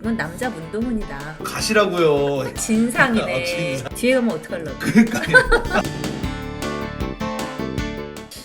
이건 남자 문동훈이다. 가시라고요. 진상이네. 진상. 뒤에 가면 어떡하려고. 그러니까요.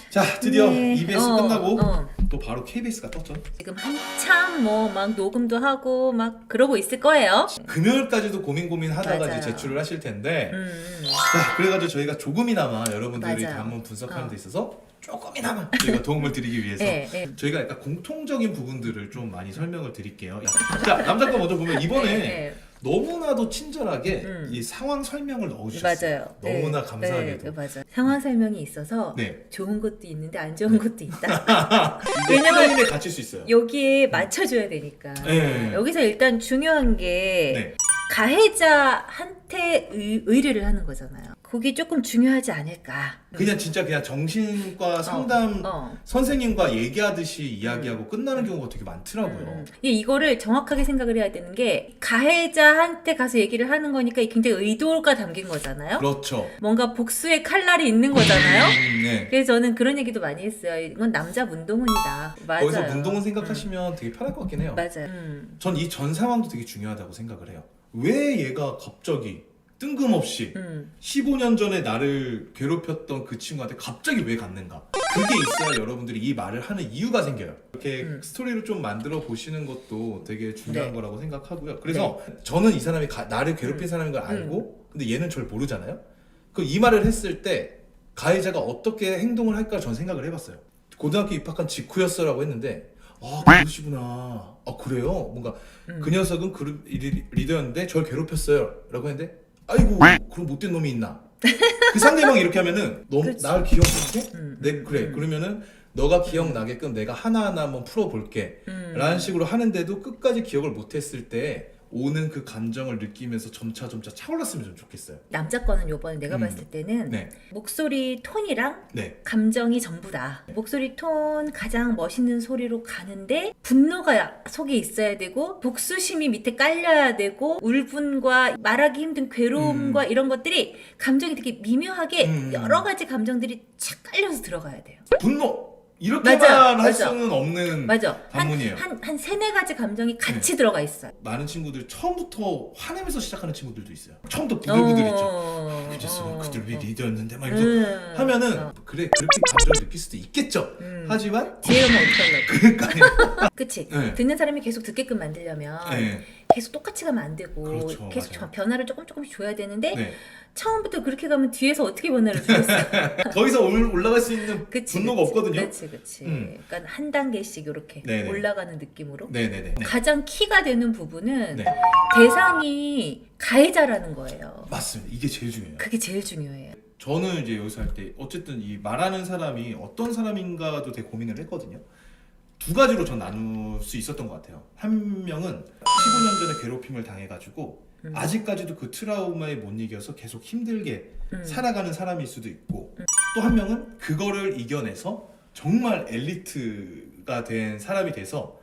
자, 드디어 네. EBS 끝나고 어. 또 바로 KBS가 떴죠. 지금 한참 뭐 막 녹음도 하고 막 그러고 있을 거예요. 금요일까지도 고민하다가 맞아요. 이제 제출을 하실 텐데 음. 자, 그래가지고 저희가 조금이나마 여러분들이 맞아요. 한번 분석하는 어. 데 있어서 조금이나마 저희가 도움을 드리기 위해서 네, 네. 저희가 약간 공통적인 부분들을 좀 많이 설명을 드릴게요. 자, 남자 거 먼저 보면 이번에 네, 너무나도 친절하게 음. 이 상황 설명을 넣어주셨어요. 맞아요. 너무나 네, 감사하게도. 네, 맞아요. 상황 설명이 있어서 네. 좋은 것도 있는데 안 좋은 것도 있다. 왜냐면 왜냐면 갇힐 수 있어요. 여기에 맞춰줘야 되니까. 네. 여기서 일단 중요한 게 네. 가해자한테 의뢰를 하는 거잖아요. 그게 조금 중요하지 않을까. 그냥 진짜 그냥 정신과 상담 어. 선생님과 얘기하듯이 이야기하고 끝나는 경우가 되게 많더라고요. 이거를 정확하게 생각을 해야 되는 게 가해자한테 가서 얘기를 하는 거니까 굉장히 의도가 담긴 거잖아요. 그렇죠. 뭔가 복수의 칼날이 있는 거잖아요. 네. 그래서 저는 그런 얘기도 많이 했어요. 이건 남자 문동훈이다. 맞아요. 거기서 문동은 생각하시면 되게 편할 것 같긴 해요. 맞아요. 전 이 전 상황도 되게 중요하다고 생각을 해요. 왜 얘가 갑자기 뜬금없이 15년 전에 나를 괴롭혔던 그 친구한테 갑자기 왜 갔는가? 그게 있어야 여러분들이 이 말을 하는 이유가 생겨요. 이렇게 스토리를 좀 만들어 보시는 것도 되게 중요한 네. 거라고 생각하고요. 그래서 저는 이 사람이 나를 괴롭힌 사람인 걸 알고 근데 얘는 절 모르잖아요. 그 이 말을 했을 때 가해자가 어떻게 행동을 할까 전 생각을 해봤어요. 고등학교 입학한 직후였어라고 했는데 아 그러시구나. 아 그래요? 뭔가 그 녀석은 그룹 리더였는데 절 괴롭혔어요 라고 했는데 아이고 그런 못된 놈이 있나. 그 상대방이 이렇게 하면은 너 날 기억하게? 네 그래 그러면은 너가 기억나게끔 내가 하나하나 한번 풀어볼게 라는 식으로 하는데도 끝까지 기억을 못했을 때 오는 그 감정을 느끼면서 점차 차올랐으면 좀 좋겠어요. 남자 거는 요번에 내가 봤을 때는 네. 목소리 톤이랑 네. 감정이 전부다. 목소리 톤 가장 멋있는 소리로 가는데 분노가 속에 있어야 되고 복수심이 밑에 깔려야 되고 울분과 말하기 힘든 괴로움과 이런 것들이 감정이 되게 미묘하게 여러 가지 감정들이 착 깔려서 들어가야 돼요. 분노! 이렇게만 맞아, 할 맞아. 수는 없는 맞아. 반문이에요. 한 세네 가지 감정이 같이 들어가 있어요. 많은 친구들 처음부터 화내면서 시작하는 친구들도 있죠. 처음부터 부들부들 있죠. 그랬으면 그들 왜 리더였는데 막 이러면서 하면은 그래 그렇게 감정을 느낄 수도 있겠죠. 하지만 뒤에 가면 어떡하려고. 그러니까요. 그치? 네. 듣는 사람이 계속 듣게끔 만들려면 네. 계속 똑같이 가면 안 되고 그렇죠, 계속 맞아요. 변화를 조금씩 줘야 되는데 네. 처음부터 그렇게 가면 뒤에서 어떻게 변화를 주겠어요? 더 이상 올라갈 수 있는 그치, 분노가 그치. 없거든요. 그치. 그러니까 한 단계씩 이렇게 네네. 올라가는 느낌으로. 네네네. 네. 가장 키가 되는 부분은 네. 대상이 가해자라는 거예요. 맞습니다. 이게 제일 중요해요. 그게 제일 중요해요. 저는 이제 여기서 할 때 어쨌든 이 말하는 사람이 어떤 사람인가도 되게 고민을 했거든요. 두 가지로 전 나눌 수 있었던 것 같아요. 한 명은 15년 전에 괴롭힘을 당해가지고 아직까지도 그 트라우마에 못 이겨서 계속 힘들게 살아가는 사람일 수도 있고 또 한 명은 그거를 이겨내서 정말 엘리트가 된 사람이 돼서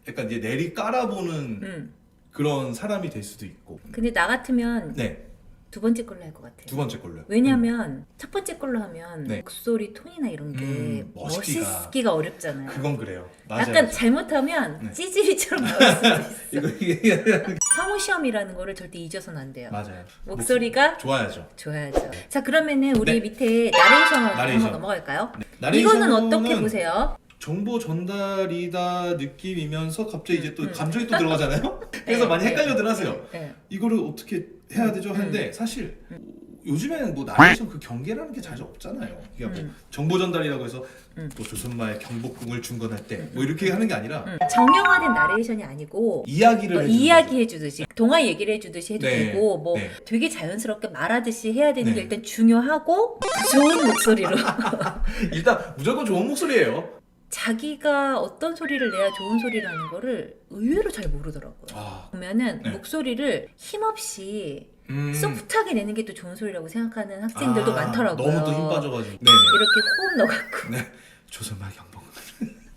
약간 이제 내리 깔아보는 그런 사람이 될 수도 있고. 근데 나 같으면 네, 두 번째 걸로 할 것 같아요. 두 번째 걸로요. 왜냐면 첫 번째 걸로 하면 네. 목소리 톤이나 이런 게 멋있기가. 멋있기가 어렵잖아요. 그건 그래요. 맞아요. 약간 잘못하면 네. 찌질이처럼 나올 수도 있어. 이거 성우 시험이라는 거를 절대 잊어서는 안 돼요. 맞아요. 목소리가 좋아야죠. 좋아야죠. 자 그러면은 우리 네. 밑에 나레이션으로 나레이션. 한번 넘어갈까요? 네. 이거는 어떻게 나레이션은 보세요? 정보 전달이다 느낌이면서 갑자기 이제 또 감정이 또 들어가잖아요. 그래서 네, 많이 네. 헷갈려들 하세요. 네. 이거를 어떻게 해야 되죠? 하는데 사실 요즘에는 뭐 나레이션 그 경계라는 게 잘 없잖아요. 그러니까 뭐 정보 전달이라고 해서 뭐 조선마의 경복궁을 중건할 때 뭐 이렇게 하는 게 아니라 정형화된 나레이션이 아니고 이야기를 해주는 이야기 해주듯이 동화 얘기를 해주듯이 해도 네. 되고 뭐 네. 되게 자연스럽게 말하듯이 해야 되는 게 네. 일단 중요하고 좋은 목소리로 거죠. 일단 무조건 좋은 목소리예요. 자기가 어떤 소리를 내야 좋은 소리라는 거를 의외로 잘 모르더라고요. 아, 보면은 네. 목소리를 힘없이 소프트하게 내는 게 또 좋은 소리라고 생각하는 학생들도 아, 많더라고요. 너무 또 힘 빠져가지고. 네네. 이렇게 호흡 넣어갖고 네. 조선마 경복궁.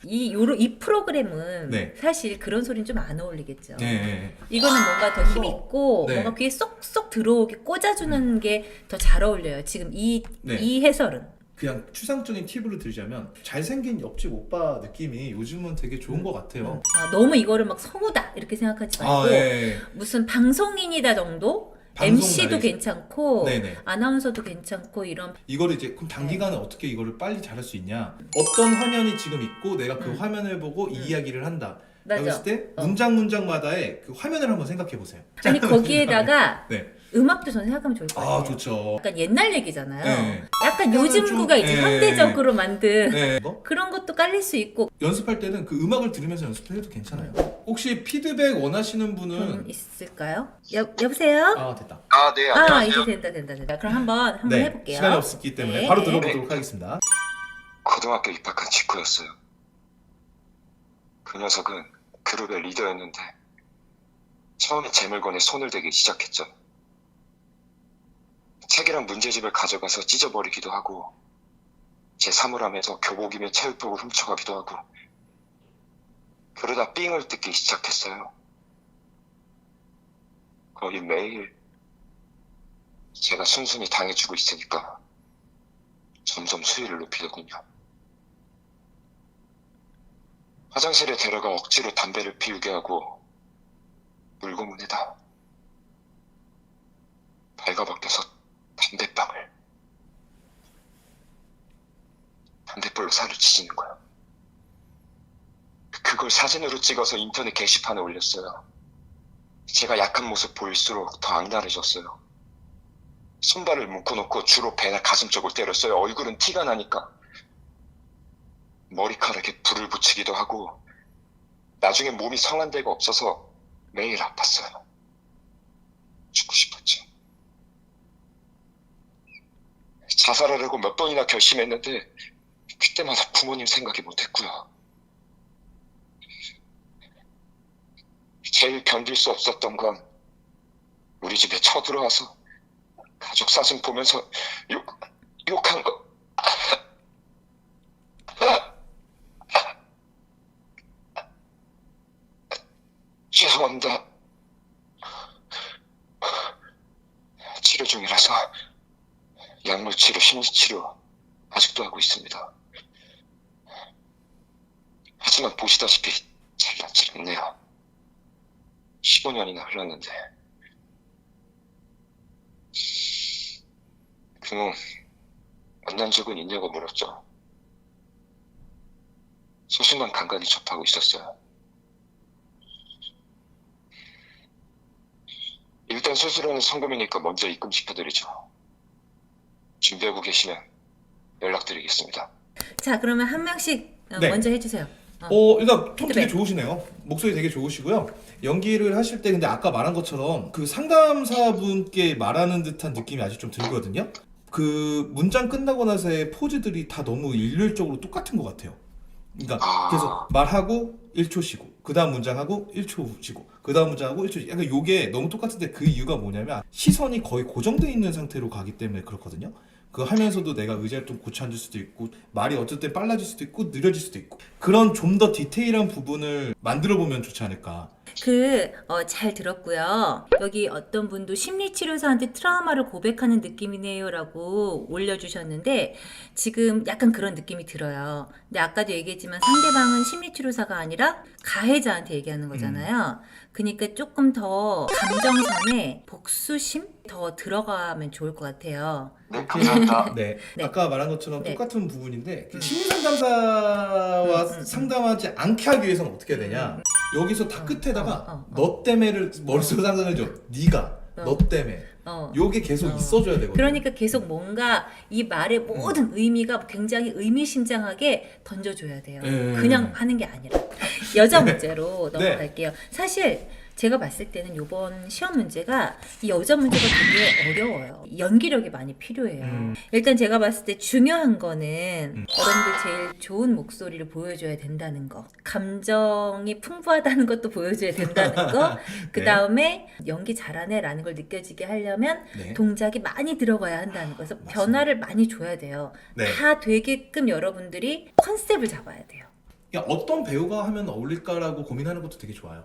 이 프로그램은 네. 사실 그런 소리는 좀 안 어울리겠죠. 네. 이거는 뭔가 더 힘 있고 네. 뭔가 귀에 쏙쏙 들어오게 꽂아주는 게 더 잘 어울려요. 지금 이 네. 해설은. 그냥 추상적인 팁으로 드리자면 잘생긴 옆집 오빠 느낌이 요즘은 되게 좋은 것 같아요. 너무 이거를 막 성우다 이렇게 생각하지 말고 예. 무슨 방송인이다 정도? 방송 MC도 나이지. 괜찮고 네네. 아나운서도 괜찮고 이런 이거를 이제 그럼 단기간에 어떻게 이거를 빨리 잘할 수 있냐? 어떤 화면이 지금 있고 내가 그 화면을 보고 이 이야기를 한다. 맞아. 그랬을 때 문장마다의 그 화면을 한번 생각해 보세요. 아니 거기에다가 네. 음악도 저는 생각하면 좋을 것 같아요. 아 좋죠. 약간 옛날 얘기잖아요. 네. 약간 요즘 좀- 구가 이제 네. 현대적으로 만든 네. 그런 것도 깔릴 수 있고 연습할 때는 그 음악을 들으면서 연습해도 괜찮아요. 혹시 피드백 원하시는 분은 있을까요? 여보세요? 아 됐다. 아, 네, 안녕하세요. 이제 된다. 그럼 한번 네. 해볼게요. 시간이 없기 때문에 네. 바로 들어보도록 하겠습니다. 고등학교 입학한 직후였어요. 그 녀석은 그룹의 리더였는데 처음에 제 물건에 손을 대기 시작했죠. 책이랑 문제집을 가져가서 찢어버리기도 하고 제 사물함에서 교복이며 체육복을 훔쳐가기도 하고 그러다 삥을 뜯기 시작했어요. 거의 매일 제가 순순히 당해주고 있으니까 점점 수위를 높이더군요. 화장실에 데려가 억지로 담배를 피우게 하고 물고문에다 발가벗겨서 담뱃불로 살을 지지는 거야. 그걸 사진으로 찍어서 인터넷 게시판에 올렸어요. 제가 약한 모습 보일수록 더 악랄해졌어요. 손발을 묶어놓고 주로 배나 가슴 쪽을 때렸어요. 얼굴은 티가 나니까. 머리카락에 불을 붙이기도 하고 나중에 몸이 성한 데가 없어서 매일 아팠어요. 죽고 싶었죠. 자살하려고 몇 번이나 결심했는데 그때마다 부모님 생각이 못했고요. 제일 견딜 수 없었던 건 우리 집에 쳐들어와서 가족 사진 보면서 욕한 거. 죄송합니다. 치료 중이라서 약물치료, 심리치료 아직도 하고 있습니다. 하지만 보시다시피 잘 낫지 않네요. 15년이나 흘렀는데 그놈 만난 적은 있냐고 물었죠. 소식만 간간히 접하고 있었어요. 일단 수술하는 성금이니까 먼저 입금시켜드리죠. 준비하고 계시면 연락드리겠습니다. 자, 그러면 한 명씩 네. 먼저 해주세요. 일단 톤 되게 피드백. 좋으시네요. 목소리 되게 좋으시고요. 연기를 하실 때 근데 아까 말한 것처럼 그 상담사분께 말하는 듯한 느낌이 아직 좀 들거든요. 그 문장 끝나고 나서의 포즈들이 다 너무 일률적으로 똑같은 것 같아요. 그러니까 계속 말하고 1초 쉬고 그 다음 문장하고 1초 쉬고 그 다음 문장하고 1초 쉬고 약간 요게 너무 똑같은데 그 이유가 뭐냐면 시선이 거의 고정되어 있는 상태로 가기 때문에 그렇거든요. 그거 하면서도 내가 의자를 좀 고쳐앉을 수도 있고 말이 어쩔 때 빨라질 수도 있고 느려질 수도 있고 그런 좀 더 디테일한 부분을 만들어 보면 좋지 않을까. 잘 들었고요. 여기 어떤 분도 심리치료사한테 트라우마를 고백하는 느낌이네요 라고 올려주셨는데 지금 약간 그런 느낌이 들어요. 근데 아까도 얘기했지만 상대방은 심리치료사가 아니라 가해자한테 얘기하는 거잖아요. 그러니까 조금 더 감정선에 복수심 더 들어가면 좋을 것 같아요. 네, 감사합니다. 네. 네. 아까 말한 것처럼 네. 똑같은 부분인데 심리상담사와 상담하지 않게 하기 위해서는 어떻게 해야 되냐. 여기서 다 끝에다가 너 때문에를 머릿속에 상상해줘. 네가 너 때문에 요게 계속 있어줘야 되거든요. 그러니까 계속 뭔가 이 말의 모든 의미가 굉장히 의미심장하게 던져줘야 돼요. 그냥 하는 게 아니라. 여자 문제로 넘어갈게요. 사실 제가 봤을 때는 이번 시험 문제가 이 여자 문제가 되게 어려워요. 연기력이 많이 필요해요. 일단 제가 봤을 때 중요한 거는 여러분들 제일 좋은 목소리를 보여줘야 된다는 거. 감정이 풍부하다는 것도 보여줘야 된다는 거. 그 다음에 연기 잘하네 라는 걸 느껴지게 하려면 네. 동작이 많이 들어가야 한다는 거에서 변화를 많이 줘야 돼요. 네. 다 되게끔 여러분들이 컨셉을 잡아야 돼요. 그러니까 어떤 배우가 하면 어울릴까라고 고민하는 것도 되게 좋아요.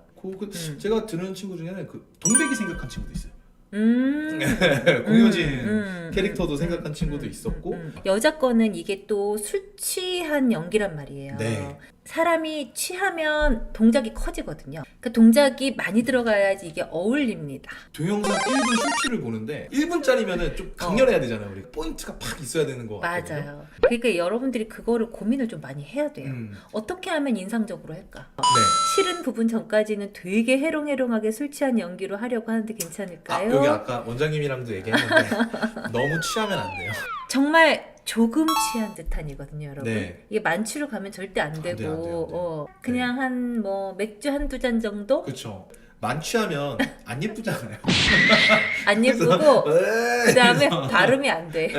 제가 들은 친구 중에는 그 동백이 생각한 친구도 있어요. 공효진 캐릭터도 생각한 친구도 있었고. 여자 거는 이게 또 술 취한 연기란 말이에요. 네. 사람이 취하면 동작이 커지거든요. 그러니까 동작이 많이 들어가야지 이게 어울립니다. 동영상 1분 쇼츠를 보는데 1분짜리면은 좀 강렬해야 되잖아요. 우리 포인트가 팍 있어야 되는 거 같거든요. 맞아요. 그러니까 여러분들이 그거를 고민을 좀 많이 해야 돼요. 어떻게 하면 인상적으로 할까? 네. 싫은 부분 전까지는 되게 해롱해롱하게 술 취한 연기로 하려고 하는데 괜찮을까요? 여기 아까 원장님이랑도 얘기했는데 너무 취하면 안 돼요. 정말 조금 취한 듯한이거든요, 여러분. 네. 이게 만취로 가면 절대 안 되고, 안 돼요. 그냥 한 뭐 맥주 한두 잔 정도? 그렇죠. 만취하면 안 예쁘잖아요. 안 예쁘고, 그 다음에 그래서- 발음이 안 돼.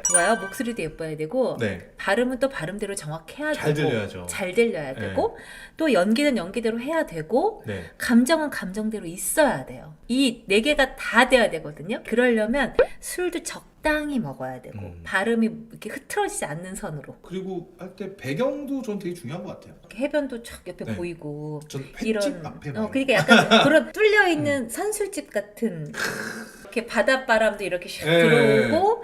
좋아요. 목소리도 예뻐야 되고, 네. 발음은 또 발음대로 정확해야 잘 되고, 들려야죠. 잘 들려야 네. 되고, 또 연기는 연기대로 해야 되고, 네. 감정은 감정대로 있어야 돼요. 이 네 개가 다 돼야 되거든요. 그러려면 술도 적당히 먹어야 되고, 발음이 이렇게 흐트러지지 않는 선으로. 그리고 할 때 배경도 전 되게 중요한 것 같아요. 이렇게 해변도 쫙 옆에 네. 보이고, 전 횟집 이런 앞에 막 그러니까 약간 그런 뚫려 있는 선술집 같은 이렇게 바닷바람도 이렇게 샥 예. 들어오고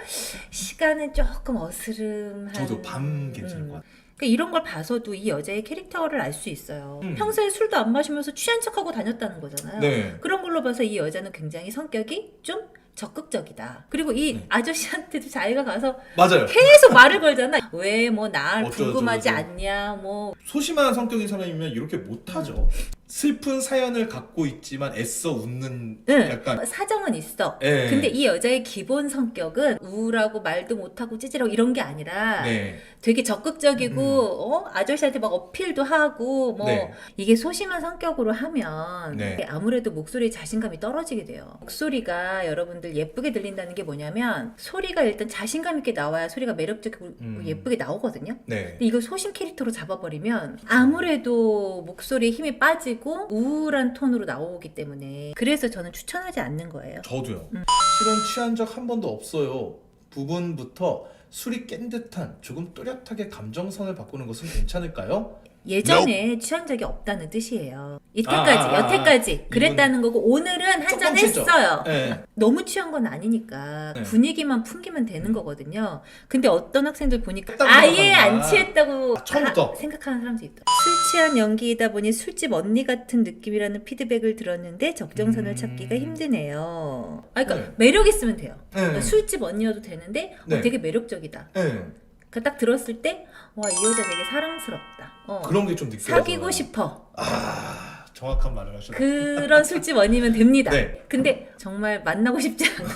시간은 조금 어스름한. 저도 밤 괜찮을 것 같아요. 그러니까 이런 걸 봐서도 이 여자의 캐릭터를 알 수 있어요. 음. 평소에 술도 안 마시면서 취한 척하고 다녔다는 거잖아요. 네. 그런 걸로 봐서 이 여자는 굉장히 성격이 좀 적극적이다. 그리고 이 아저씨한테도 자기가 가서 맞아요. 계속 말을 걸잖아. 왜 뭐 날 어쩌고 궁금하지 저쩌고. 않냐 뭐. 소심한 성격인 사람이면 이렇게 못하죠. 슬픈 사연을 갖고 있지만 애써 웃는 응. 약간 사정은 있어. 예. 근데 이 여자의 기본 성격은 우울하고 말도 못하고 찌질하고 이런 게 아니라 네. 되게 적극적이고 아저씨한테 막 어필도 하고 뭐 네. 이게 소심한 성격으로 하면 네. 아무래도 목소리에 자신감이 떨어지게 돼요. 목소리가 여러분들 예쁘게 들린다는 게 뭐냐면 소리가 일단 자신감 있게 나와야 소리가 매력적이고 예쁘게 나오거든요. 네. 근데 이걸 소심 캐릭터로 잡아버리면 아무래도 목소리에 힘이 빠지고 우울한 톤으로 나오기 때문에 그래서 저는 추천하지 않는 거예요. 저도요. 실은 취한 적 한 번도 없어요. 부분부터 술이 깬 듯한 조금 또렷하게 감정선을 바꾸는 것은 괜찮을까요? 예전에 취한 적이 없다는 뜻이에요. 이때까지, 여태까지 그랬다는 거고 오늘은 한 잔 조금씩죠. 했어요. 네. 너무 취한 건 아니니까 네. 분위기만 풍기면 되는 거거든요. 근데 어떤 학생들 보니까 했다고 아예 안 생각한다. 취했다고 처음부터. 생각하는 사람도 있다. 술 취한 연기이다 보니 술집 언니 같은 느낌이라는 피드백을 들었는데 적정선을 찾기가 힘드네요. 그러니까 네. 매력 있으면 돼요. 네. 그러니까 술집 언니여도 되는데 네. 되게 매력적이다. 네. 그 딱 들었을 때 와, 이 여자 되게 사랑스럽다. 그런 게 좀 느껴져요. 사귀고 싶어. 아, 정확한 말을 하셨네. 그런 술집 원이면 됩니다. 네. 근데 정말 만나고 싶지 않아.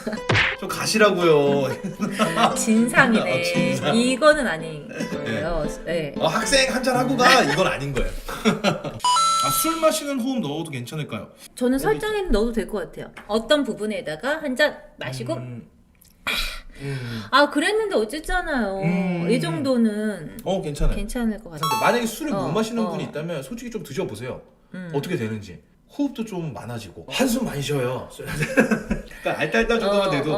좀 가시라고요. 진상이네. 진상. 이거는 아닌 거예요. 네. 학생 한잔 하고 가. 이건 아닌 거예요. 술 마시는 호흡 넣어도 괜찮을까요? 저는 설정에는 넣어도 될 것 같아요. 어떤 부분에다가 한 잔 마시고 아 그랬는데 어쨌잖아요. 이 정도는 괜찮아요. 괜찮을 것 같아요. 근데 만약에 술을 못 마시는 어. 분이 있다면 솔직히 좀 드셔보세요. 어떻게 되는지. 호흡도 좀 많아지고 한숨 많이 쉬어요. 그러니까 알딸딸 정도만 돼도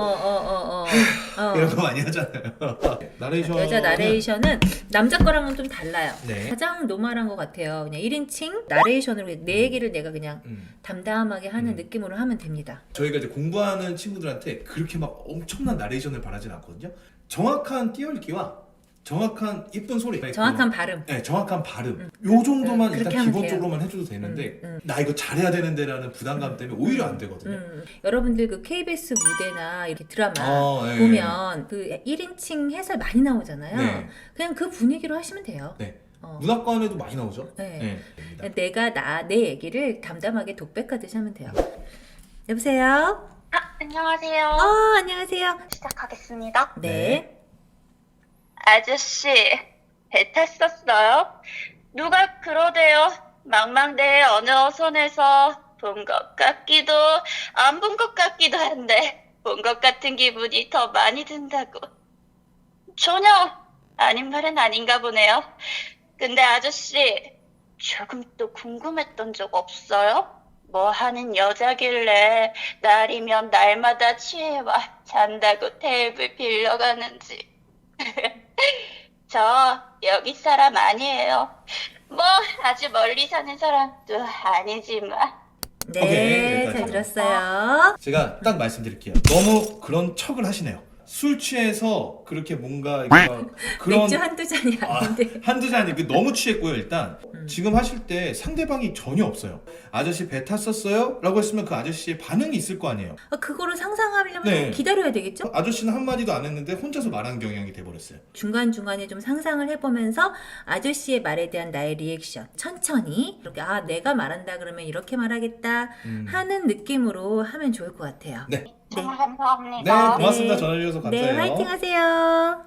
이런 거 많이 하잖아요. 나레이션 여자 나레이션은 남자 거랑은 좀 달라요. 네. 가장 노멀한 것 같아요. 그냥 1인칭 나레이션으로 내 얘기를 내가 그냥 담담하게 하는 느낌으로 하면 됩니다. 저희가 이제 공부하는 친구들한테 그렇게 막 엄청난 나레이션을 바라진 않거든요. 정확한 띄어읽기와 정확한 이쁜 소리, 정확한 발음. 네, 정확한 발음. 요 정도만 그렇게 일단 하면 기본적으로만 해줘도 되는데 나 이거 잘해야 되는데라는 부담감 때문에 오히려 안 되거든요. 여러분들 그 KBS 무대나 이렇게 드라마 네. 보면 그 1인칭 해설 많이 나오잖아요. 네. 그냥 그 분위기로 하시면 돼요. 네. 어. 문학관에도 많이 나오죠. 네. 됩니다. 내가 내 얘기를 담담하게 독백하듯이 하면 돼요. 여보세요? 안녕하세요. 안녕하세요. 시작하겠습니다. 네. 아저씨, 배 탔었어요? 누가 그러대요? 망망대해 어느 어선에서 본 것 같기도 안 본 것 같기도 한데 본 것 같은 기분이 더 많이 든다고. 전혀 아닌 말은 아닌가 보네요. 근데 아저씨, 조금 또 궁금했던 적 없어요? 뭐 하는 여자길래 날이면 날마다 취해와 잔다고 테이블 빌려가는지. 저 여기 사람 아니에요. 뭐 아주 멀리 사는 사람도 아니지만. 네, 오케이, 잘 여기까지. 들었어요. 제가 딱 말씀드릴게요. 너무 그런 척을 하시네요. 술 취해서 그렇게 뭔가 막 그런 맥주 한두 잔이 아닌데. 한두 잔이 너무 취했고요. 일단 음. 지금 하실 때 상대방이 전혀 없어요. 아저씨 배 탔었어요? 라고 했으면 그 아저씨의 반응이 있을 거 아니에요. 그거를 상상하려면 네. 기다려야 되겠죠? 아저씨는 한마디도 안 했는데 혼자서 말하는 경향이 돼버렸어요. 중간중간에 좀 상상을 해보면서 아저씨의 말에 대한 나의 리액션 천천히 이렇게 내가 말한다 그러면 이렇게 말하겠다 하는 느낌으로 하면 좋을 것 같아요. 네. 정말 네, 감사합니다. 고맙습니다. 네. 전화주셔서 네, 감사해요. 화이팅 하세요. 야,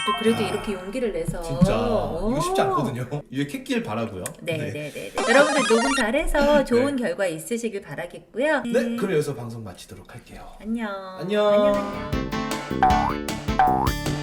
또 그래도 아, 이렇게 용기를 내서. 진짜 오. 이거 쉽지 않거든요. 이게 캤길 바라고요. 네. 여러분들 녹음 잘해서 좋은 결과 있으시길 바라겠고요. 네, 그럼 여기서 방송 마치도록 할게요. 안녕. 안녕. 안녕.